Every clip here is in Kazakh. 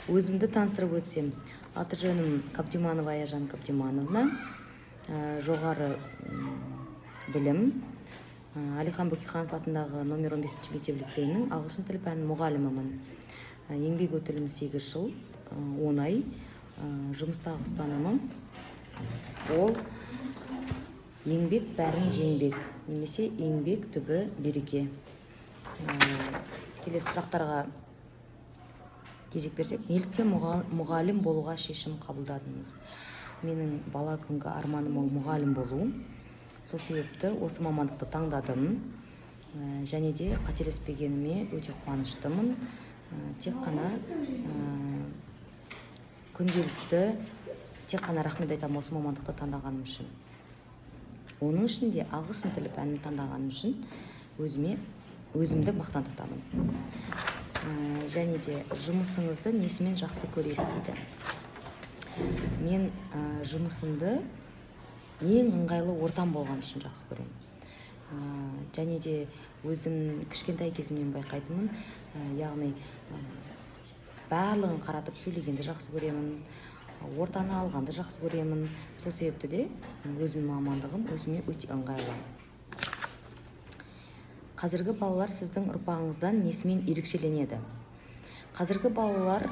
Өзімді таныстырып өтсем, аты жөнім Кабдиманова Аяжан Кабдимановна, жоғары білім, Алихан Бөкейханов атындағы номер 15 мектеп лицейінің ағылшын тілі пәні мұғалімімін. Еңбек өтілім 8 жыл, 10 ай. Жұмыстағы ұстанымым ол еңбек бәрін жеңбек, немесе еңбек түбі береке. Келесі сұрақтарға кезек берсек, неліктен мұғалім болуға шешім қабылдадыңыз? Менің бала күнгі арманым ол мұғалім болу. Сол себепті осы мамандықты таңдадым. Және де қателеспегеніме өте қуаныштымын. Тек қана күнделікті тек қана рахмет айтамын осы мамандықты таңдағаным үшін. Оның үшін де ағылшын тілі пәнін таңдағаным үшін өзімді мақтан тұтамын. Және де жұмысыңызды несімен жақсы көресіз дейді. Мен жұмысымды ең ыңғайлы ортам болған үшін жақсы көремін. Және де өзім кішкентай кезімнен байқайтынмын, яғни барлығын қаратып сөйлегенді жақсы көремін, ортаны алғанды жақсы көремін. Сол себепті де өзімнің мамандығым өзіме өте ыңғайлы. Қазіргі балалар сіздің ұрпағыңыздан несімен ерекшеленеді? Қазіргі балалар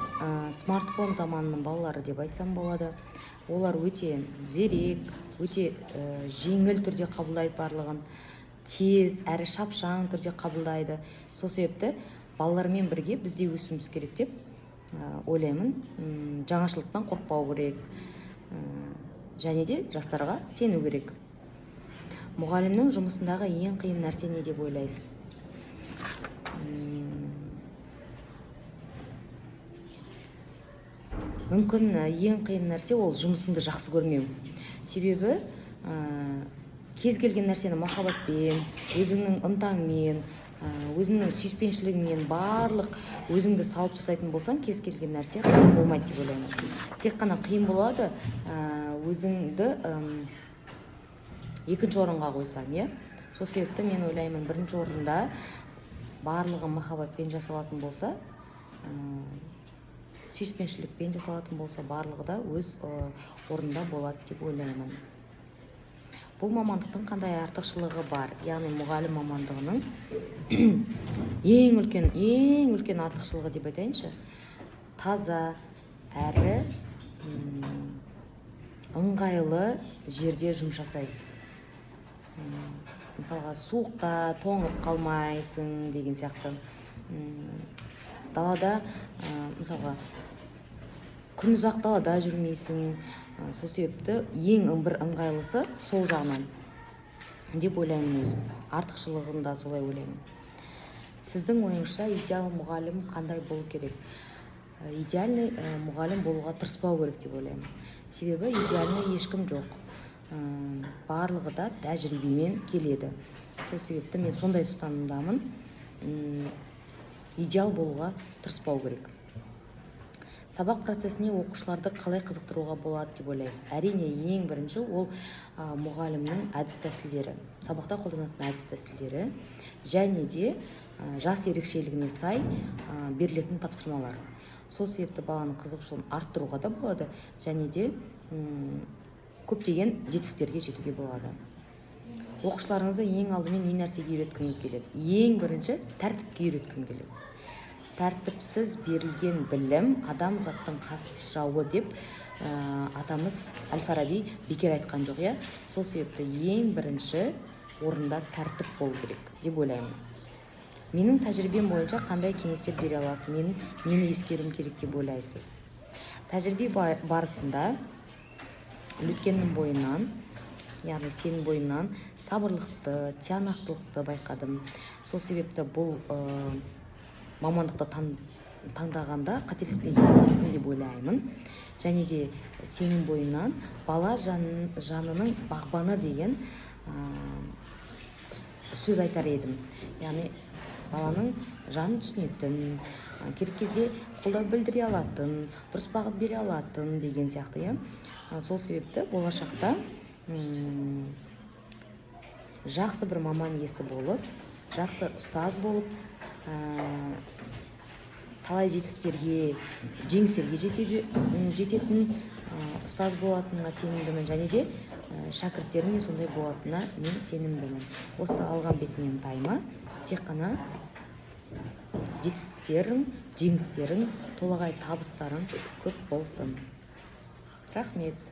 смартфон заманының балалары деп айтсам болады. Олар өте зерек, өте жеңіл түрде қабылдайды барлығын, тез әрі шапшаң түрде қабылдайды. Сол себепті балалармен бірге бізде өсуіміз керек деп ойлаймын. Жаңашылдықтан қорықпау керек, және де жастарға сену керек. Мұғалімнің жұмысындағы ең қиын нәрсе не деп ойлайсыз? Мүмкін ең қиын нәрсе ол жұмысыңды жақсы көрмеу. Себебі кез келген нәрсені махаббатпен, өзіңнің ынтаңмен, өзіңнің сүйіспеншілігіңмен барлық өзіңді салып жасайтын болсаң, кез келген нәрсе қиын болмайды деп ойлаймын. Тек қана қиын болады өзіңді екінші орынға қойсаң, иә? Сол себепті мен ойлаймын, бірінші орында барлығы махаббатпен жасалатын болса, сүйіспеншілікпен жасалатын болса, барлығы да өз орында болады деп ойлаймын. Бұл мамандықтың қандай артықшылығы бар? Яғни мұғалім мамандығының ең үлкен артықшылығы деп айтайыншы, таза әрі ыңғайлы жерде жұмыс жасайсыз. Мысалға, суықта тоңып қалмайсың деген сияқты. Далада, мысалға, күн ұзақ далада жүрмейсің. Сол себепті ең бір ыңғайлысы сол жағынан деп ойлаймын өзім. Артықшылығында солай ойлаймын. Сіздің ойыңызша идеал мұғалім қандай болу керек? Идеальный мұғалім болуға тырыспау керек деп ойлаймын. Себебі идеальный ешкім жоқ. Барлығы да тәжірибемен келеді. Сол себепті мен сондай ұстанымдамын. Идеал болуға тырыспау керек. Сабақ процесіне оқушыларды қалай қызықтыруға болады деп ойлайсыз? Әрине, ең бірінші ол мұғалімнің әдіс-тәсілдері, сабақта қолданатын әдіс-тәсілдері, және де жас ерекшелігіне сай берілетін тапсырмалар. Сол себепті баланың қызығушылығын арттыруға да болады, және де көптеген жетістіктерге жетуге болады. Оқушыларыңызды ең алдымен не нәрсеге үйреткіңіз келеді? Ең бірінші тәртіпке үйреткім келеді. Тәртіпсіз берілген білім адамзаттың қас жауы деп атамыз Әл-Фараби бекер айтқан жоқ, иә? Сол себепті ең бірінші орында тәртіп болу керек деп ойлаймын. Менің тәжірибем бойынша қандай кеңестер бере аласыз? Нені ескерім керек деп ойлайсыз? Тәжірибе барысында өткеннің бойынан, яғни сенің бойынан сабырлықты, тиянақтылықты байқадым. Сол себепті бұл мамандықты таңдағанда қателеспейсің деп ойлаймын. Және де сенің бойынан бала жанының бағбаны деген сөз айтар едім. Яғни баланың жанын түсінетін, керек кезде қолдау білдіре алатын, дұрыс бағыт бере алатын деген сияқты. Сол себепті болашақта жақсы бір маман иесі болып, жақсы ұстаз болып, талай жетістіктерге, жеңістерге жететін ұстаз болатынына сенімдімін, және де шәкірттерім де сондай болатынына мен сенімдімін. Осы алған бетіңнен тайма, тек қана жетістіктерің, жеңістерің, толағай табыстарың көп болсын. Рахмет.